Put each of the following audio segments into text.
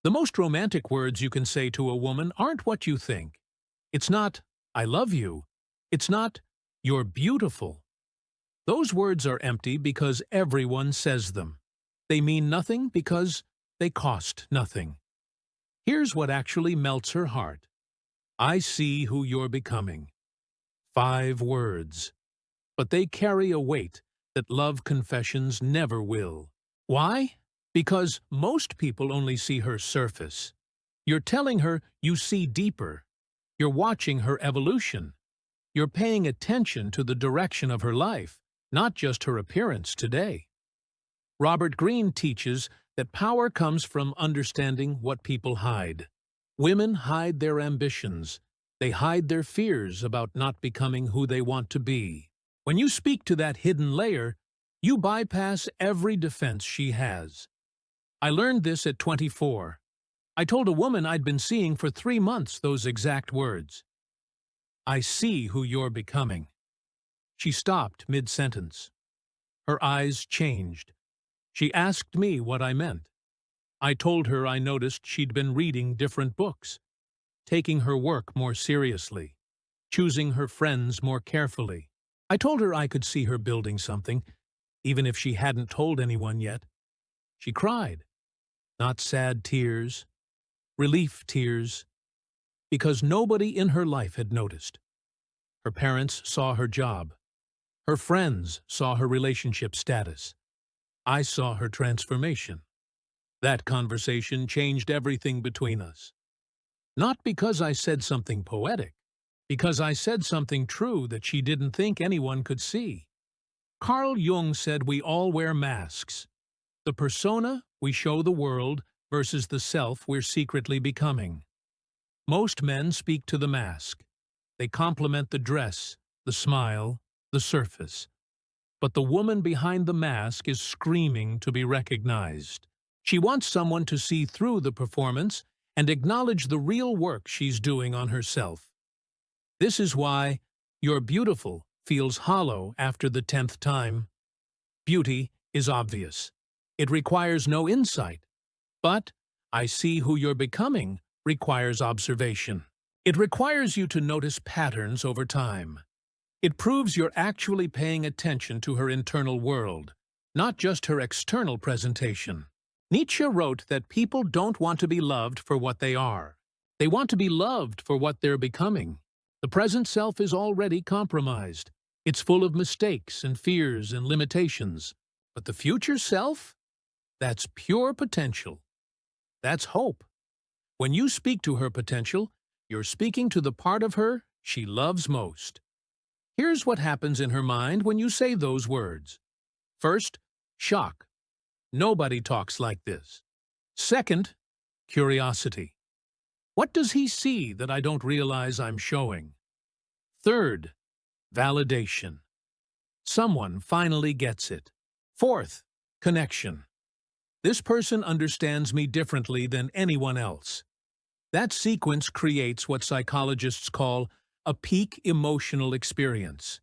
The most romantic words you can say to a woman aren't what you think. It's not, "I love you." It's not, "You're beautiful." Those words are empty because everyone says them. They mean nothing because they cost nothing. Here's what actually melts her heart. "I see who you're becoming." 5 words. But they carry a weight that love confessions never will. Why? Because most people only see her surface. You're telling her you see deeper. You're watching her evolution. You're paying attention to the direction of her life, not just her appearance today. Robert Greene teaches that power comes from understanding what people hide. Women hide their ambitions. They hide their fears about not becoming who they want to be. When you speak to that hidden layer, you bypass every defense she has. I learned this at 24. I told a woman I'd been seeing for 3 months those exact words. "I see who you're becoming." She stopped mid-sentence. Her eyes changed. She asked me what I meant. I told her I noticed she'd been reading different books, taking her work more seriously, choosing her friends more carefully. I told her I could see her building something, even if she hadn't told anyone yet. She cried. Not sad tears, relief tears, because nobody in her life had noticed. Her parents saw her job. Her friends saw her relationship status. I saw her transformation. That conversation changed everything between us. Not because I said something poetic, because I said something true that she didn't think anyone could see. Carl Jung said we all wear masks. The persona we show the world versus the self we're secretly becoming. Most men speak to the mask. They compliment the dress, the smile, the surface. But the woman behind the mask is screaming to be recognized. She wants someone to see through the performance and acknowledge the real work she's doing on herself. This is why "you're beautiful" feels hollow after the 10th time. Beauty is obvious. It requires no insight. But "I see who you're becoming" requires observation. It requires you to notice patterns over time. It proves you're actually paying attention to her internal world, not just her external presentation. Nietzsche wrote that people don't want to be loved for what they are. They want to be loved for what they're becoming. The present self is already compromised. It's full of mistakes and fears and limitations. But the future self? That's pure potential. That's hope. When you speak to her potential, you're speaking to the part of her she loves most. Here's what happens in her mind when you say those words. First, shock. Nobody talks like this. Second, curiosity. What does he see that I don't realize I'm showing? Third, validation. Someone finally gets it. Fourth, connection. This person understands me differently than anyone else. That sequence creates what psychologists call a peak emotional experience.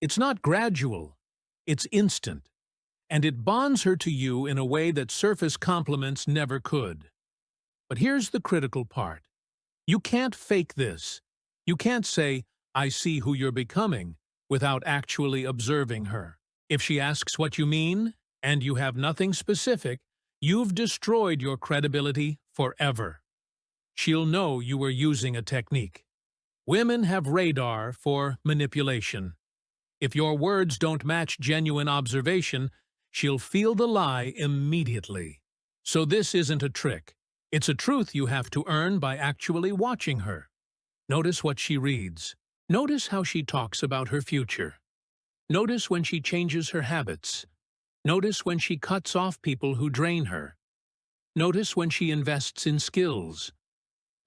It's not gradual, it's instant. And it bonds her to you in a way that surface compliments never could. But here's the critical part. You can't fake this. You can't say, "I see who you're becoming," without actually observing her. If she asks what you mean, and you have nothing specific, you've destroyed your credibility forever. She'll know you were using a technique. Women have radar for manipulation. If your words don't match genuine observation, she'll feel the lie immediately. So this isn't a trick. It's a truth you have to earn by actually watching her. Notice what she reads. Notice how she talks about her future. Notice when she changes her habits. Notice when she cuts off people who drain her. Notice when she invests in skills.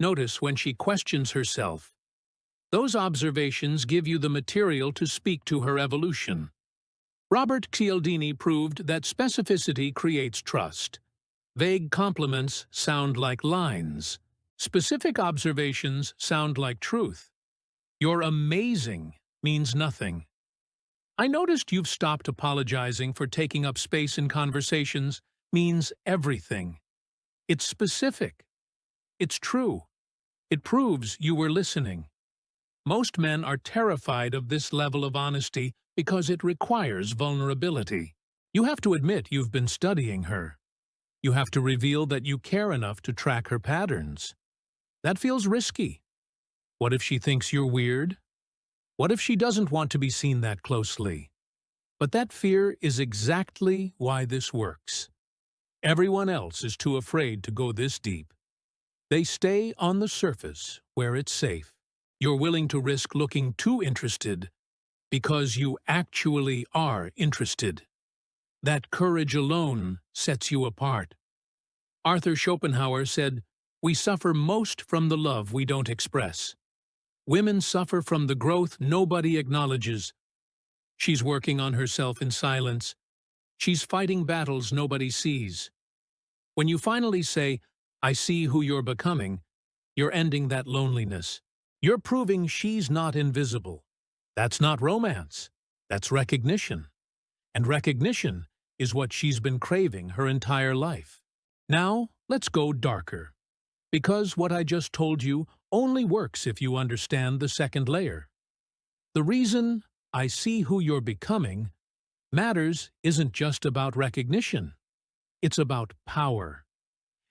Notice when she questions herself. Those observations give you the material to speak to her evolution. Robert Cialdini proved that specificity creates trust. Vague compliments sound like lines. Specific observations sound like truth. "You're amazing" means nothing. "I noticed you've stopped apologizing for taking up space in conversations" means everything. It's specific. It's true. It proves you were listening. Most men are terrified of this level of honesty because it requires vulnerability. You have to admit you've been studying her. You have to reveal that you care enough to track her patterns. That feels risky. What if she thinks you're weird? What if she doesn't want to be seen that closely? But that fear is exactly why this works. Everyone else is too afraid to go this deep. They stay on the surface where it's safe. You're willing to risk looking too interested because you actually are interested. That courage alone sets you apart. Arthur Schopenhauer said, "We suffer most from the love we don't express. Women suffer from the growth nobody acknowledges. She's working on herself in silence. She's fighting battles nobody sees." When you finally say, "I see who you're becoming," you're ending that loneliness. You're proving she's not invisible. That's not romance. That's recognition. And recognition is what she's been craving her entire life. Now, let's go darker. Because what I just told you only works if you understand the second layer. The reason "I see who you're becoming" matters isn't just about recognition. It's about power.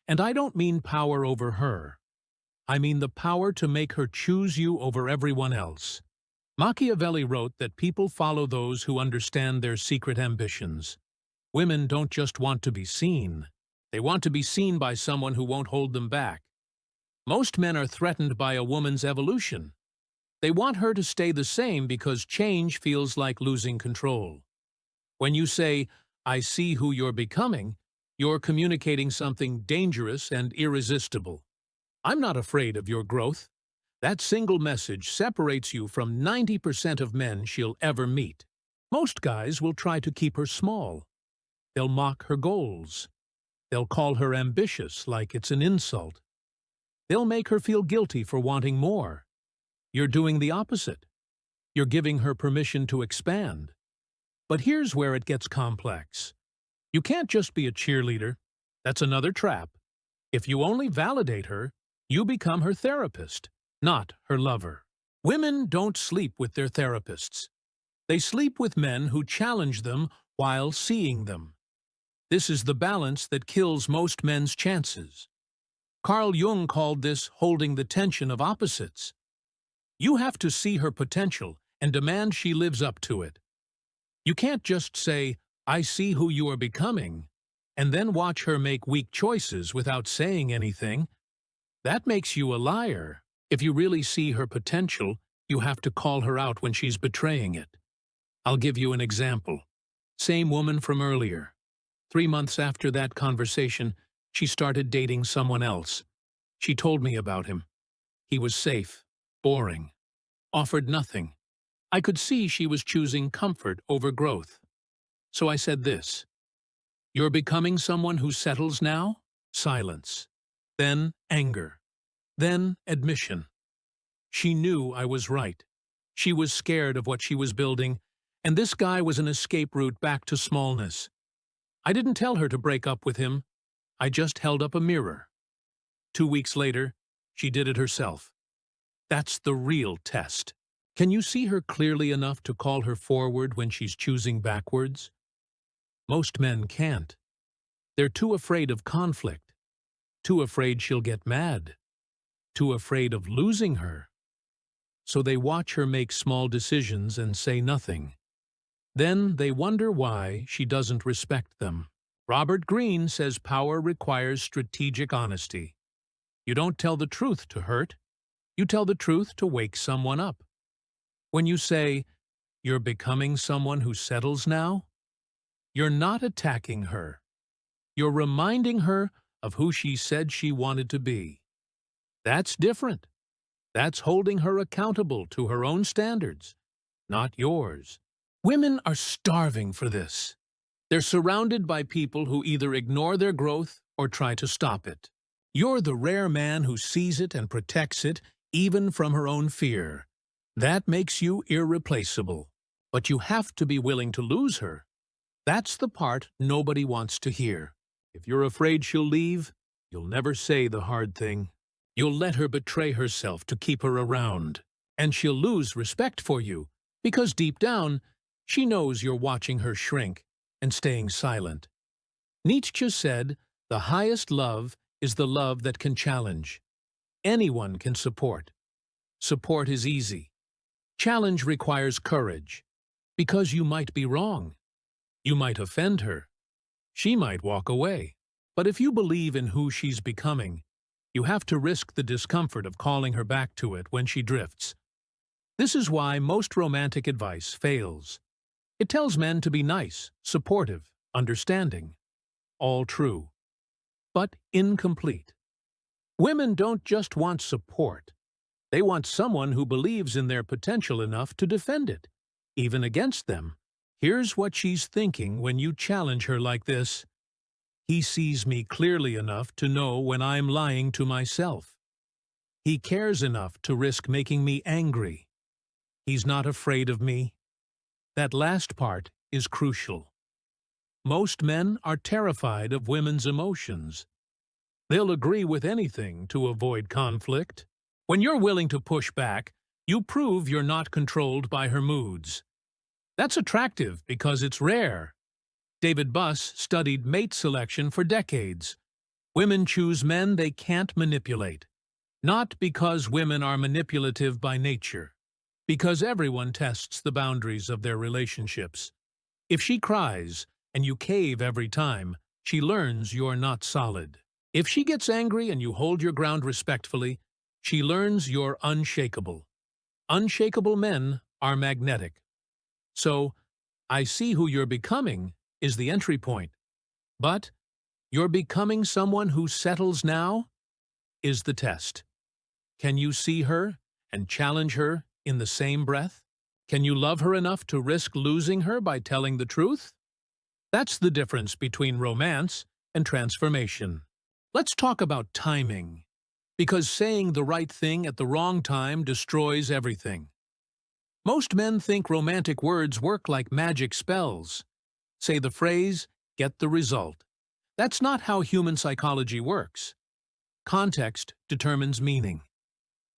And I don't mean power over her. I mean the power to make her choose you over everyone else. Machiavelli wrote that people follow those who understand their secret ambitions. Women don't just want to be seen. They want to be seen by someone who won't hold them back. Most men are threatened by a woman's evolution. They want her to stay the same because change feels like losing control. When you say, "I see who you're becoming," you're communicating something dangerous and irresistible. I'm not afraid of your growth. That single message separates you from 90% of men she'll ever meet. Most guys will try to keep her small. They'll mock her goals. They'll call her ambitious like it's an insult. They'll make her feel guilty for wanting more. You're doing the opposite. You're giving her permission to expand. But here's where it gets complex. You can't just be a cheerleader. That's another trap. If you only validate her, you become her therapist, not her lover. Women don't sleep with their therapists. They sleep with men who challenge them while seeing them. This is the balance that kills most men's chances. Carl Jung called this holding the tension of opposites. You have to see her potential and demand she lives up to it. You can't just say, "I see who you are becoming," and then watch her make weak choices without saying anything. That makes you a liar. If you really see her potential, you have to call her out when she's betraying it. I'll give you an example. Same woman from earlier. 3 months after that conversation, she started dating someone else. She told me about him. He was safe, boring, offered nothing. I could see she was choosing comfort over growth. So I said this: "You're becoming someone who settles now?" Silence. Then anger. Then admission. She knew I was right. She was scared of what she was building, and this guy was an escape route back to smallness. I didn't tell her to break up with him. I just held up a mirror. 2 weeks later, she did it herself. That's the real test. Can you see her clearly enough to call her forward when she's choosing backwards? Most men can't. They're too afraid of conflict, too afraid she'll get mad, too afraid of losing her. So they watch her make small decisions and say nothing. Then they wonder why she doesn't respect them. Robert Greene says power requires strategic honesty. You don't tell the truth to hurt. You tell the truth to wake someone up. When you say, "You're becoming someone who settles now," you're not attacking her. You're reminding her of who she said she wanted to be. That's different. That's holding her accountable to her own standards, not yours. Women are starving for this. They're surrounded by people who either ignore their growth or try to stop it. You're the rare man who sees it and protects it, even from her own fear. That makes you irreplaceable. But you have to be willing to lose her. That's the part nobody wants to hear. If you're afraid she'll leave, you'll never say the hard thing. You'll let her betray herself to keep her around, and she'll lose respect for you, because deep down, she knows you're watching her shrink and staying silent. Nietzsche said, "The highest love is the love that can challenge. Anyone can support. Support is easy. Challenge requires courage, because you might be wrong. You might offend her. She might walk away. But if you believe in who she's becoming, you have to risk the discomfort of calling her back to it when she drifts. This is why most romantic advice fails. It tells men to be nice, supportive, understanding. All true, but incomplete. Women don't just want support. They want someone who believes in their potential enough to defend it, even against them. Here's what she's thinking when you challenge her like this. He sees me clearly enough to know when I'm lying to myself. He cares enough to risk making me angry. He's not afraid of me. That last part is crucial. Most men are terrified of women's emotions. They'll agree with anything to avoid conflict. When you're willing to push back, you prove you're not controlled by her moods. That's attractive because it's rare. David Buss studied mate selection for decades. Women choose men they can't manipulate. Not because women are manipulative by nature, because everyone tests the boundaries of their relationships. If she cries and you cave every time, she learns you're not solid. If she gets angry and you hold your ground respectfully, she learns you're unshakable. Unshakable men are magnetic. So, I see who you're becoming is the entry point. But, you're becoming someone who settles now is the test. Can you see her and challenge her in the same breath? Can you love her enough to risk losing her by telling the truth? That's the difference between romance and transformation. Let's talk about timing, because saying the right thing at the wrong time destroys everything. Most men think romantic words work like magic spells. Say the phrase, get the result. That's not how human psychology works. Context determines meaning.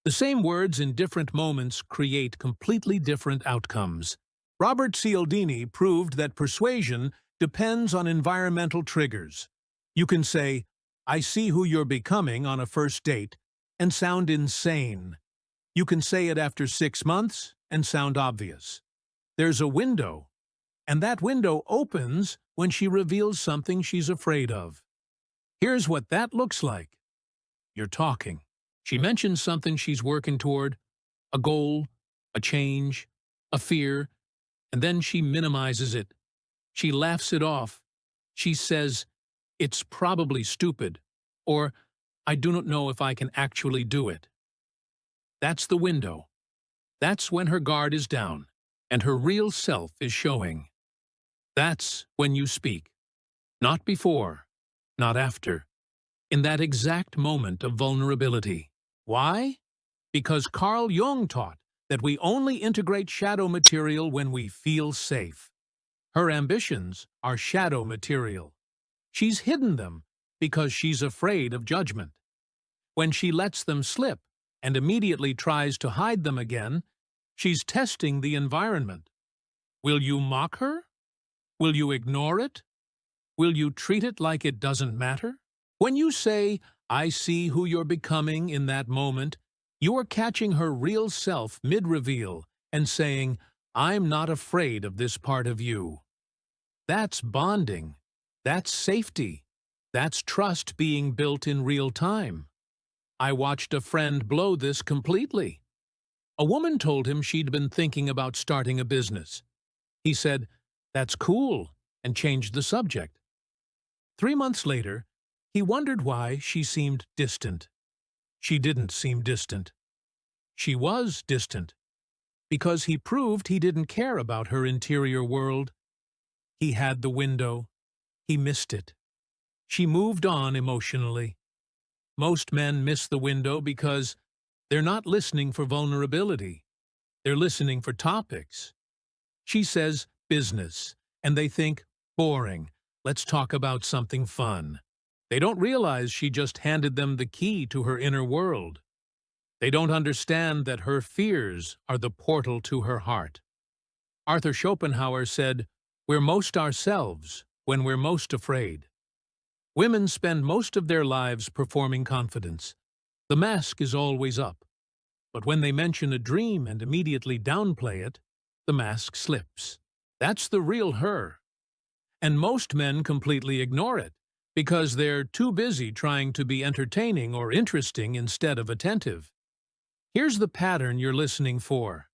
The same words in different moments create completely different outcomes. Robert Cialdini proved that persuasion depends on environmental triggers. You can say, "I see who you're becoming" on a first date and sound insane. You can say it after 6 months and sound obvious. There's a window, and that window opens when she reveals something she's afraid of. Here's what that looks like. You're talking. She mentions something she's working toward, a goal, a change, a fear, and then she minimizes it. She laughs it off. She says, "It's probably stupid," or "I do not know if I can actually do it." That's the window. That's when her guard is down, and her real self is showing. That's when you speak. Not before, not after. In that exact moment of vulnerability. Why? Because Carl Jung taught that we only integrate shadow material when we feel safe. Her ambitions are shadow material. She's hidden them because she's afraid of judgment. When she lets them slip and immediately tries to hide them again, she's testing the environment. Will you mock her? Will you ignore it? Will you treat it like it doesn't matter? When you say, "I see who you're becoming" in that moment, you are catching her real self mid-reveal and saying, "I'm not afraid of this part of you." That's bonding. That's safety. That's trust being built in real time. I watched a friend blow this completely. A woman told him she'd been thinking about starting a business. He said, "That's cool," and changed the subject. 3 months later, he wondered why she seemed distant. She didn't seem distant. She was distant, because he proved he didn't care about her interior world. He had the window. He missed it. She moved on emotionally. Most men miss the window because they're not listening for vulnerability. They're listening for topics. She says business, and they think, boring. Let's talk about something fun. They don't realize she just handed them the key to her inner world. They don't understand that her fears are the portal to her heart. Arthur Schopenhauer said, "We're most ourselves when we're most afraid." Women spend most of their lives performing confidence. The mask is always up. But when they mention a dream and immediately downplay it, the mask slips. That's the real her. And most men completely ignore it because they're too busy trying to be entertaining or interesting instead of attentive. Here's the pattern you're listening for.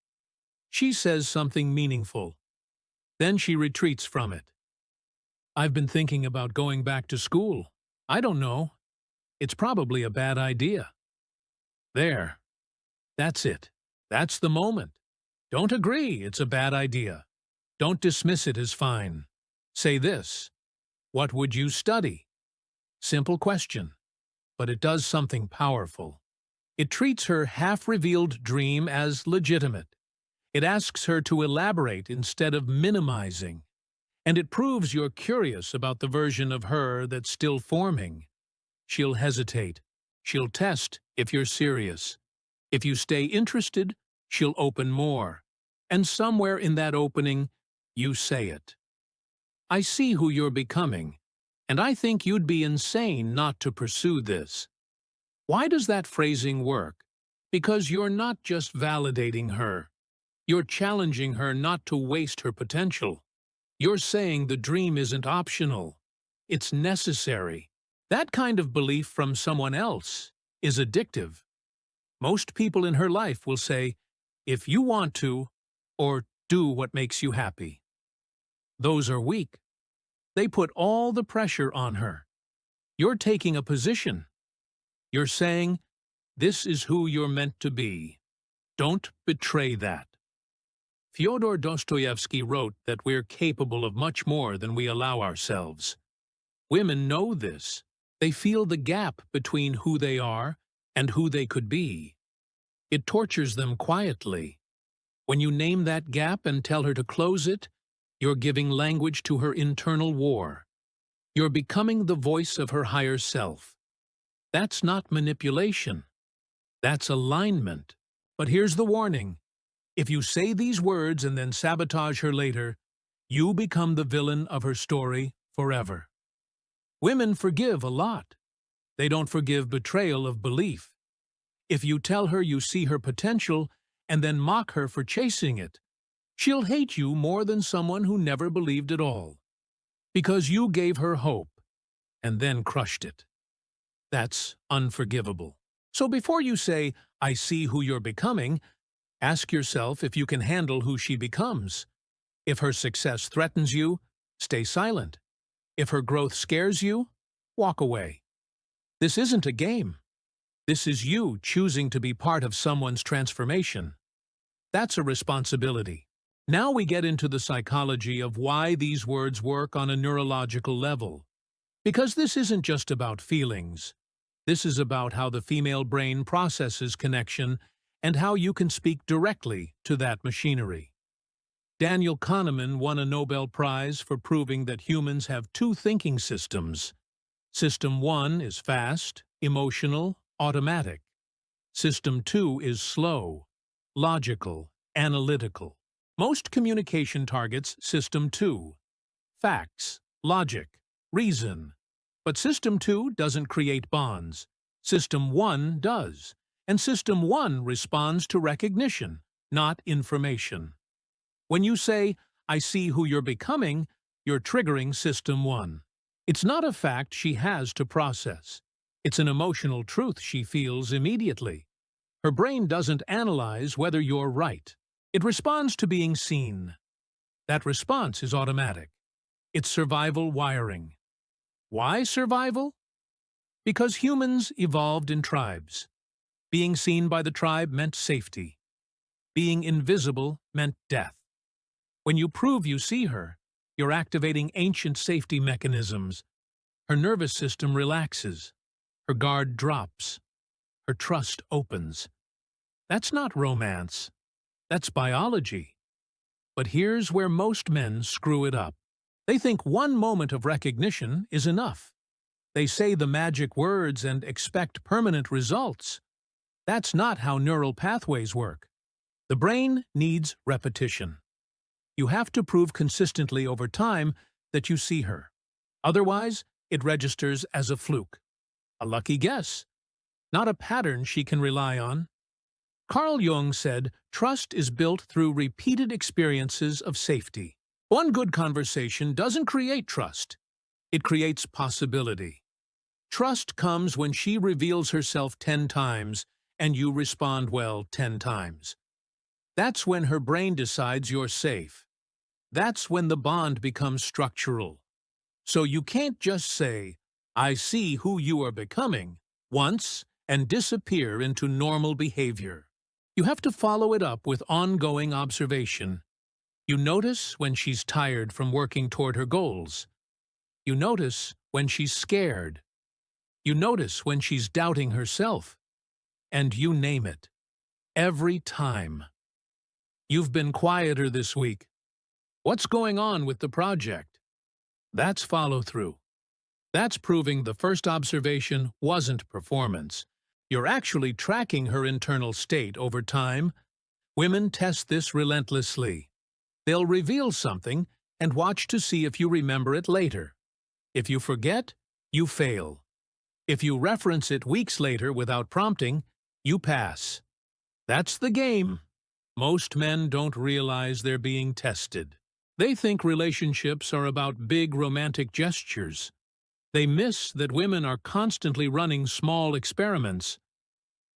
She says something meaningful. Then she retreats from it. "I've been thinking about going back to school. I don't know. It's probably a bad idea." There. That's it. That's the moment. Don't agree it's a bad idea. Don't dismiss it as fine. Say this: what would you study? Simple question, but it does something powerful. It treats her half-revealed dream as legitimate. It asks her to elaborate instead of minimizing. And it proves you're curious about the version of her that's still forming. She'll hesitate. She'll test if you're serious. If you stay interested, she'll open more. And somewhere in that opening, you say it. "I see who you're becoming, and I think you'd be insane not to pursue this." Why does that phrasing work? Because you're not just validating her. You're challenging her not to waste her potential. You're saying the dream isn't optional. It's necessary. That kind of belief from someone else is addictive. Most people in her life will say, "if you want to," or "do what makes you happy." Those are weak. They put all the pressure on her. You're taking a position. You're saying, "this is who you're meant to be." Don't betray that. Fyodor Dostoevsky wrote that we're capable of much more than we allow ourselves. Women know this. They feel the gap between who they are and who they could be. It tortures them quietly. When you name that gap and tell her to close it, you're giving language to her internal war. You're becoming the voice of her higher self. That's not manipulation. That's alignment. But here's the warning. If you say these words and then sabotage her later, you become the villain of her story forever. Women forgive a lot. They don't forgive betrayal of belief. If you tell her you see her potential and then mock her for chasing it, she'll hate you more than someone who never believed at all. Because you gave her hope and then crushed it. That's unforgivable. So before you say, "I see who you're becoming," ask yourself if you can handle who she becomes. If her success threatens you, stay silent. If her growth scares you, walk away. This isn't a game. This is you choosing to be part of someone's transformation. That's a responsibility. Now we get into the psychology of why these words work on a neurological level. Because this isn't just about feelings. This is about how the female brain processes connection and how you can speak directly to that machinery. Daniel Kahneman won a Nobel Prize for proving that humans have two thinking systems. System 1 is fast, emotional, automatic. System 2 is slow, logical, analytical. Most communication targets System 2. Facts, logic, reason. But System 2 doesn't create bonds. System 1 does. And System 1 responds to recognition, not information. When you say, "I see who you're becoming," you're triggering System 1. It's not a fact she has to process. It's an emotional truth she feels immediately. Her brain doesn't analyze whether you're right. It responds to being seen. That response is automatic. It's survival wiring. Why survival? Because humans evolved in tribes. Being seen by the tribe meant safety. Being invisible meant death. When you prove you see her, you're activating ancient safety mechanisms. Her nervous system relaxes. Her guard drops. Her trust opens. That's not romance. That's biology. But here's where most men screw it up. They think one moment of recognition is enough. They say the magic words and expect permanent results. That's not how neural pathways work. The brain needs repetition. You have to prove consistently over time that you see her. Otherwise, it registers as a fluke, a lucky guess, not a pattern she can rely on. Carl Jung said, trust is built through repeated experiences of safety. One good conversation doesn't create trust. It creates possibility. Trust comes when she reveals herself 10 times and you respond well 10 times. That's when her brain decides you're safe. That's when the bond becomes structural. So you can't just say, I see who you are becoming, once and disappear into normal behavior. You have to follow it up with ongoing observation. You notice when she's tired from working toward her goals. You notice when she's scared. You notice when she's doubting herself. And you name it. Every time. You've been quieter this week. What's going on with the project? That's follow-through. That's proving the first observation wasn't performance. You're actually tracking her internal state over time. Women test this relentlessly. They'll reveal something and watch to see if you remember it later. If you forget, you fail. If you reference it weeks later without prompting, you pass. That's the game. Most men don't realize they're being tested. They think relationships are about big romantic gestures. They miss that women are constantly running small experiments.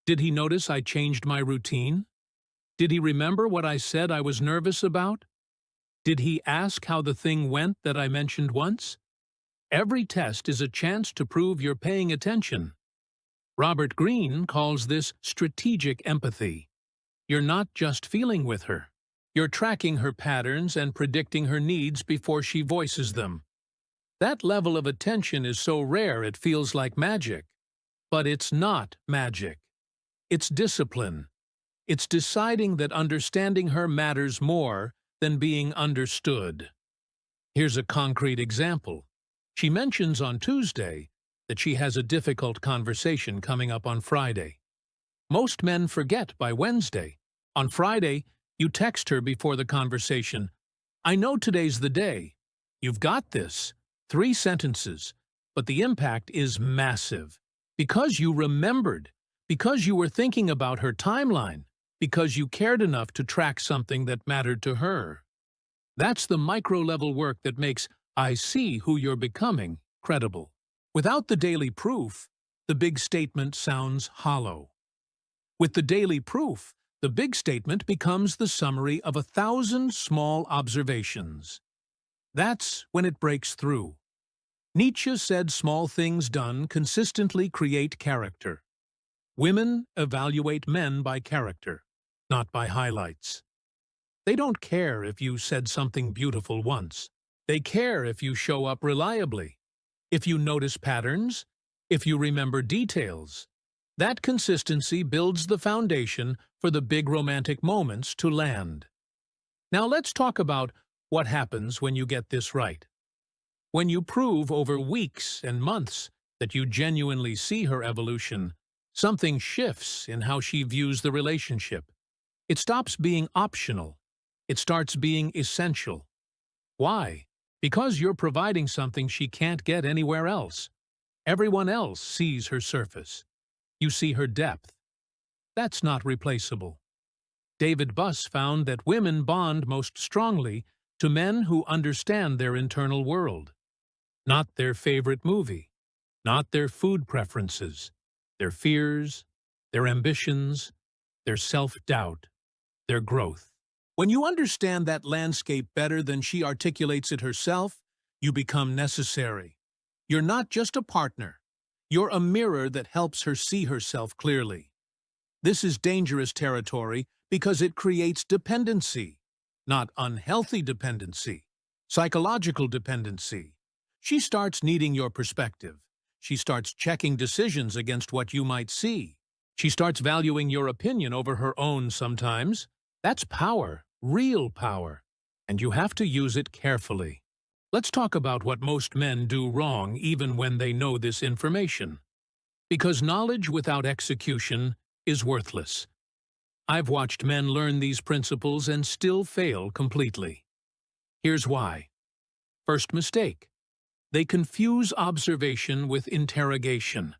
Did he notice I changed my routine? Did he remember what I said I was nervous about? Did he ask how the thing went that I mentioned once? Every test is a chance to prove you're paying attention. Robert Greene calls this strategic empathy. You're not just feeling with her. You're tracking her patterns and predicting her needs before she voices them. That level of attention is so rare it feels like magic. But it's not magic. It's discipline. It's deciding that understanding her matters more than being understood. Here's a concrete example. She mentions on Tuesday that she has a difficult conversation coming up on Friday. Most men forget by Wednesday. On Friday, you text her before the conversation. I know today's the day. You've got this. 3 sentences. But the impact is massive. Because you remembered. Because you were thinking about her timeline. Because you cared enough to track something that mattered to her. That's the micro-level work that makes I see who you're becoming credible. Without the daily proof, the big statement sounds hollow. With the daily proof, the big statement becomes the summary of 1,000 small observations. That's when it breaks through. Nietzsche said small things done consistently create character. Women evaluate men by character, not by highlights. They don't care if you said something beautiful once. They care if you show up reliably, if you notice patterns, if you remember details. That consistency builds the foundation for the big romantic moments to land. Now let's talk about what happens when you get this right. When you prove over weeks and months that you genuinely see her evolution, something shifts in how she views the relationship. It stops being optional. It starts being essential. Why? Because you're providing something she can't get anywhere else. Everyone else sees her surface. You see her depth. That's not replaceable. David Buss found that women bond most strongly to men who understand their internal world. Not their favorite movie, not their food preferences, their fears, their ambitions, their self-doubt, their growth. When you understand that landscape better than she articulates it herself, you become necessary. You're not just a partner. You're a mirror that helps her see herself clearly. This is dangerous territory because it creates dependency, not unhealthy dependency, psychological dependency. She starts needing your perspective. She starts checking decisions against what you might see. She starts valuing your opinion over her own sometimes. That's power, real power, and you have to use it carefully. Let's talk about what most men do wrong even when they know this information. Because knowledge without execution is worthless. I've watched men learn these principles and still fail completely. Here's why. First mistake. They confuse observation with interrogation.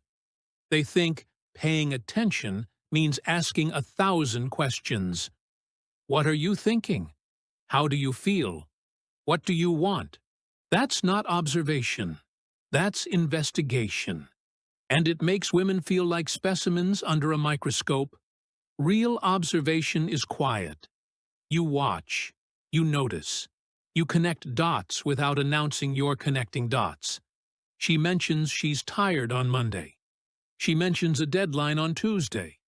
They think paying attention means asking 1,000 questions. What are you thinking? How do you feel? What do you want? That's not observation. That's investigation. And it makes women feel like specimens under a microscope. Real observation is quiet. You watch. You notice. You connect dots without announcing you're connecting dots. She mentions she's tired on Monday. She mentions a deadline on Tuesday.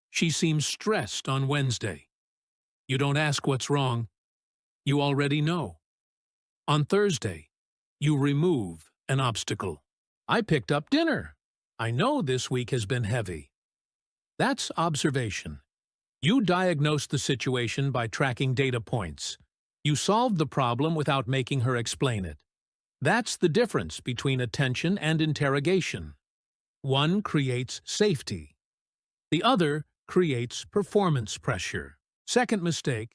She seems stressed on Wednesday. You don't ask what's wrong. You already know. On Thursday, you remove an obstacle. I picked up dinner. I know this week has been heavy. That's observation. You diagnosed the situation by tracking data points. You solved the problem without making her explain it. That's the difference between attention and interrogation. One creates safety. The other creates performance pressure. Second mistake,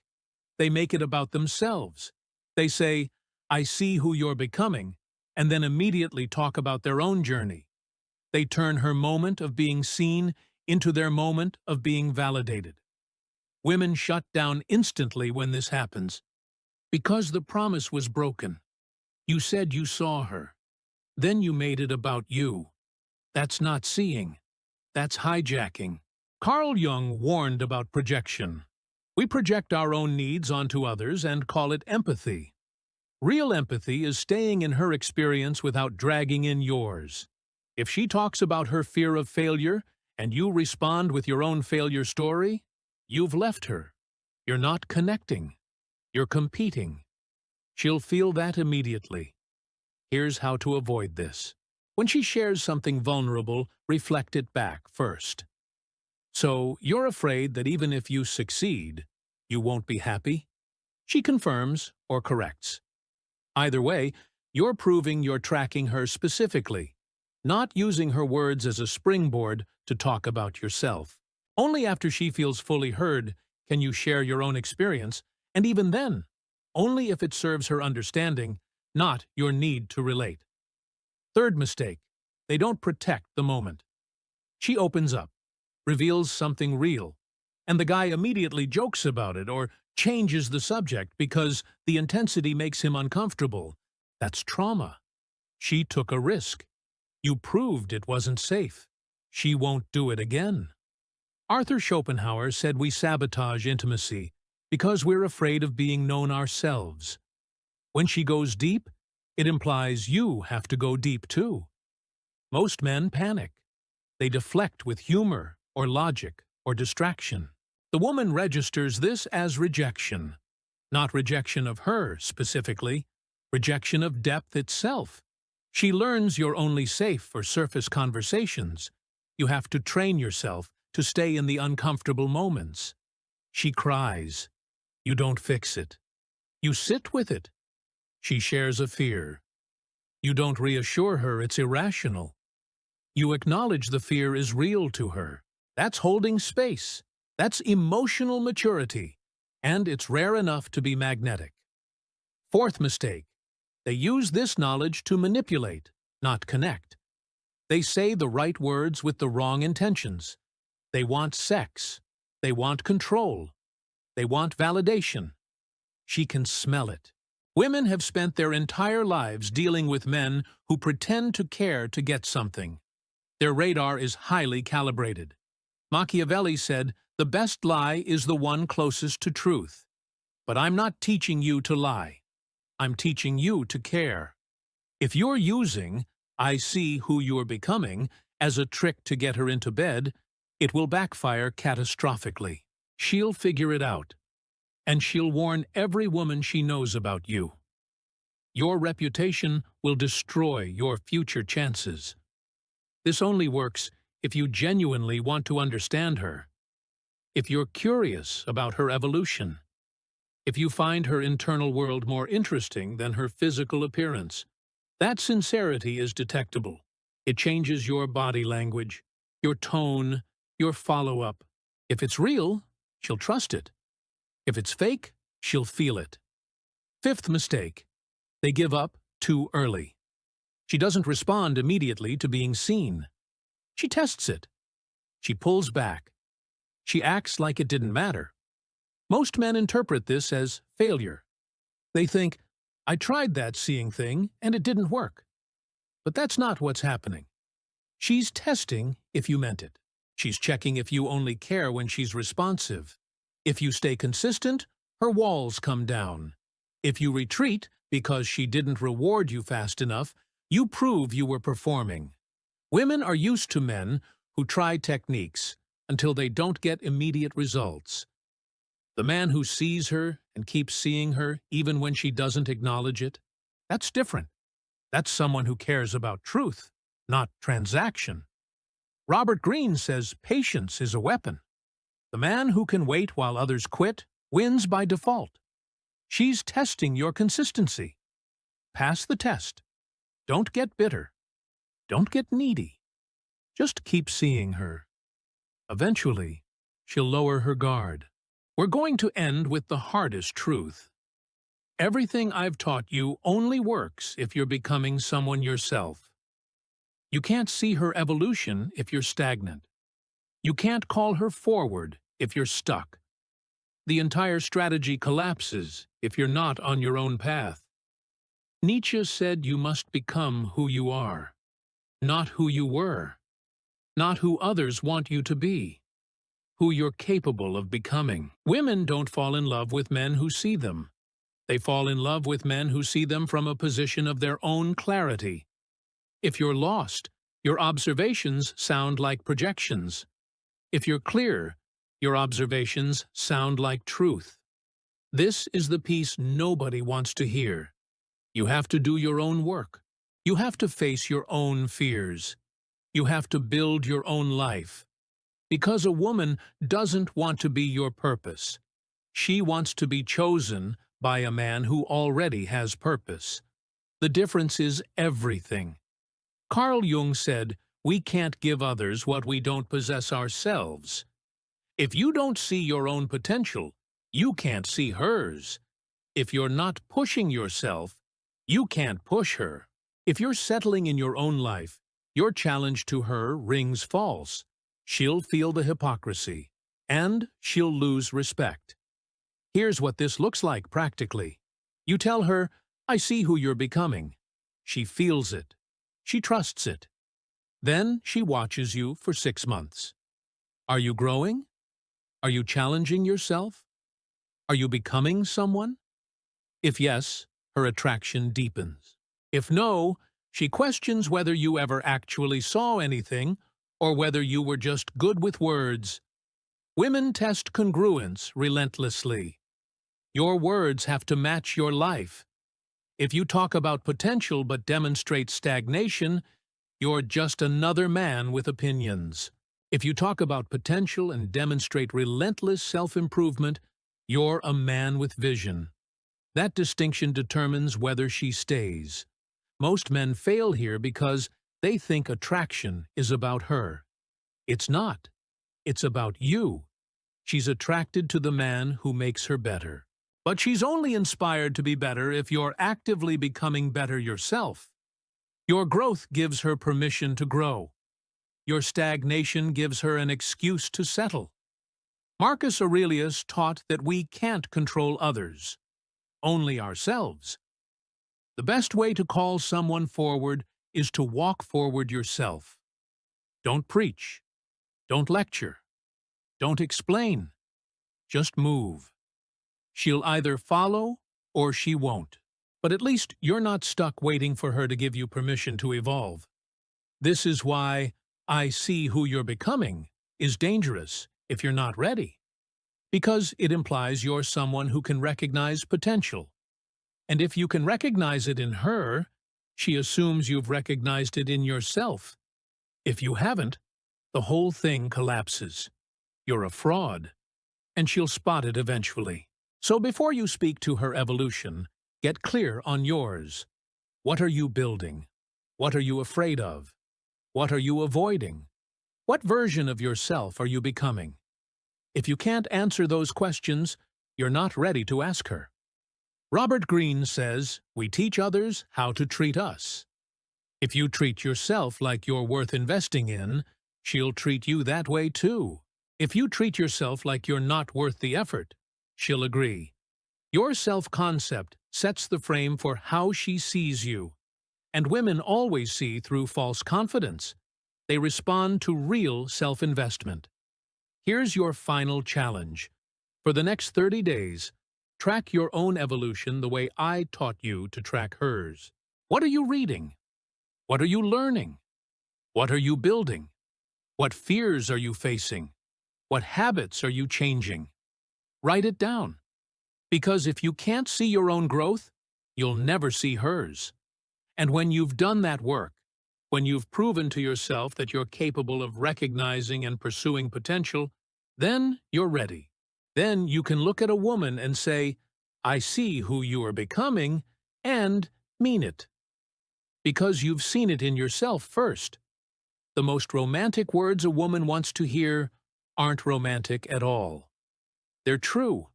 they make it about themselves. They say, I see who you're becoming, and then immediately talk about their own journey. They turn her moment of being seen into their moment of being validated. Women shut down instantly when this happens. Because the promise was broken. You said you saw her. Then you made it about you. That's not seeing. That's hijacking. Carl Jung warned about projection. We project our own needs onto others and call it empathy. Real empathy is staying in her experience without dragging in yours. If she talks about her fear of failure and you respond with your own failure story, you've left her. You're not connecting. You're competing. She'll feel that immediately. Here's how to avoid this. When she shares something vulnerable, reflect it back first. So, you're afraid that even if you succeed, you won't be happy? She confirms or corrects. Either way, you're proving you're tracking her specifically, not using her words as a springboard to talk about yourself. Only after she feels fully heard can you share your own experience, and even then, only if it serves her understanding, not your need to relate. Third mistake, they don't protect the moment. She opens up, reveals something real, and the guy immediately jokes about it or changes the subject because the intensity makes him uncomfortable. That's trauma. She took a risk. You proved it wasn't safe. She won't do it again. Arthur Schopenhauer said we sabotage intimacy because we're afraid of being known ourselves. When she goes deep, it implies you have to go deep too. Most men panic. They deflect with humor or logic or distraction. The woman registers this as rejection. Not rejection of her specifically, rejection of depth itself. She learns you're only safe for surface conversations. You have to train yourself to stay in the uncomfortable moments. She cries. You don't fix it. You sit with it. She shares a fear. You don't reassure her it's irrational. You acknowledge the fear is real to her. That's holding space. That's emotional maturity. And it's rare enough to be magnetic. Fourth mistake. They use this knowledge to manipulate, not connect. They say the right words with the wrong intentions. They want sex. They want control. They want validation. She can smell it. Women have spent their entire lives dealing with men who pretend to care to get something. Their radar is highly calibrated. Machiavelli said, the best lie is the one closest to truth. But I'm not teaching you to lie. I'm teaching you to care. If you're using, I see who you're becoming, as a trick to get her into bed, it will backfire catastrophically. She'll figure it out. And she'll warn every woman she knows about you. Your reputation will destroy your future chances. This only works if you genuinely want to understand her, if you're curious about her evolution, If you find her internal world more interesting than her physical appearance, that sincerity is detectable. It changes your body language, your tone, your follow-up. If it's real, she'll trust it. If it's fake, she'll feel it. Fifth mistake. They give up too early. She doesn't respond immediately to being seen. She tests it. She pulls back. She acts like it didn't matter. Most men interpret this as failure. They think, I tried that seeing thing and it didn't work. But that's not what's happening. She's testing if you meant it. She's checking if you only care when she's responsive. If you stay consistent, her walls come down. If you retreat because she didn't reward you fast enough, you prove you were performing. Women are used to men who try techniques until they don't get immediate results. The man who sees her and keeps seeing her even when she doesn't acknowledge it, that's different. That's someone who cares about truth, not transaction. Robert Greene says patience is a weapon. The man who can wait while others quit wins by default. She's testing your consistency. Pass the test. Don't get bitter. Don't get needy. Just keep seeing her. Eventually, she'll lower her guard. We're going to end with the hardest truth. Everything I've taught you only works if you're becoming someone yourself. You can't see her evolution if you're stagnant. You can't call her forward if you're stuck. The entire strategy collapses if you're not on your own path. Nietzsche said you must become who you are, not who you were, not who others want you to be, who you're capable of becoming. Women don't fall in love with men who see them. They fall in love with men who see them from a position of their own clarity. If you're lost, your observations sound like projections. If you're clear, your observations sound like truth. This is the piece nobody wants to hear. You have to do your own work. You have to face your own fears. You have to build your own life. Because a woman doesn't want to be your purpose. She wants to be chosen by a man who already has purpose. The difference is everything. Carl Jung said, we can't give others what we don't possess ourselves. If you don't see your own potential, you can't see hers. If you're not pushing yourself, you can't push her. If you're settling in your own life, your challenge to her rings false. She'll feel the hypocrisy, and she'll lose respect. Here's what this looks like practically. You tell her, I see who you're becoming. She feels it. She trusts it. Then she watches you for 6 months. Are you growing? Are you challenging yourself? Are you becoming someone? If yes, her attraction deepens. If no, she questions whether you ever actually saw anything or whether you were just good with words. Women test congruence relentlessly. Your words have to match your life. If you talk about potential but demonstrate stagnation, you're just another man with opinions. If you talk about potential and demonstrate relentless self-improvement, you're a man with vision. That distinction determines whether she stays. Most men fail here because they think attraction is about her. It's not. It's about you. She's attracted to the man who makes her better. But she's only inspired to be better if you're actively becoming better yourself. Your growth gives her permission to grow. Your stagnation gives her an excuse to settle. Marcus Aurelius taught that we can't control others, only ourselves. The best way to call someone forward is to walk forward yourself. Don't preach. Don't lecture. Don't explain. Just move. She'll either follow or she won't. But at least you're not stuck waiting for her to give you permission to evolve. This is why I see who you're becoming is dangerous if you're not ready. Because it implies you're someone who can recognize potential. And if you can recognize it in her, she assumes you've recognized it in yourself. If you haven't, the whole thing collapses. You're a fraud. And she'll spot it eventually. So before you speak to her evolution, get clear on yours. What are you building? What are you afraid of? What are you avoiding? What version of yourself are you becoming? If you can't answer those questions, you're not ready to ask her. Robert Greene says, "We teach others how to treat us." If you treat yourself like you're worth investing in, she'll treat you that way too. If you treat yourself like you're not worth the effort, she'll agree. Your self-concept sets the frame for how she sees you. And women always see through false confidence. They respond to real self-investment. Here's your final challenge. For the next 30 days, track your own evolution the way I taught you to track hers. What are you reading? What are you learning? What are you building? What fears are you facing? What habits are you changing? Write it down. Because if you can't see your own growth, you'll never see hers. And when you've done that work, when you've proven to yourself that you're capable of recognizing and pursuing potential, then you're ready. Then you can look at a woman and say, "I see who you are becoming," and mean it. Because you've seen it in yourself first. The most romantic words a woman wants to hear aren't romantic at all. They're true.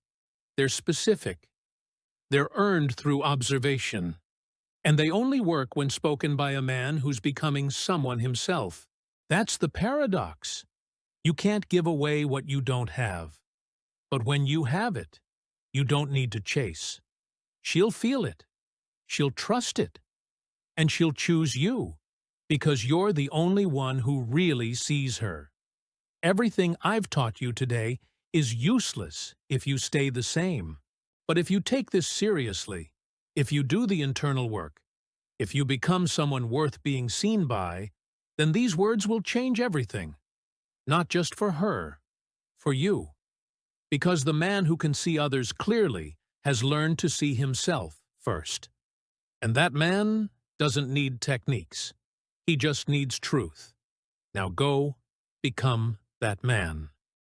They're specific. They're earned through observation. And they only work when spoken by a man who's becoming someone himself. That's the paradox. You can't give away what you don't have. But when you have it, you don't need to chase. She'll feel it. She'll trust it. And she'll choose you, because you're the only one who really sees her. Everything I've taught you today is useless if you stay the same. But if you take this seriously, if you do the internal work, if you become someone worth being seen by, then these words will change everything. Not just for her, for you. Because the man who can see others clearly has learned to see himself first. And that man doesn't need techniques. He just needs truth. Now go, become that man.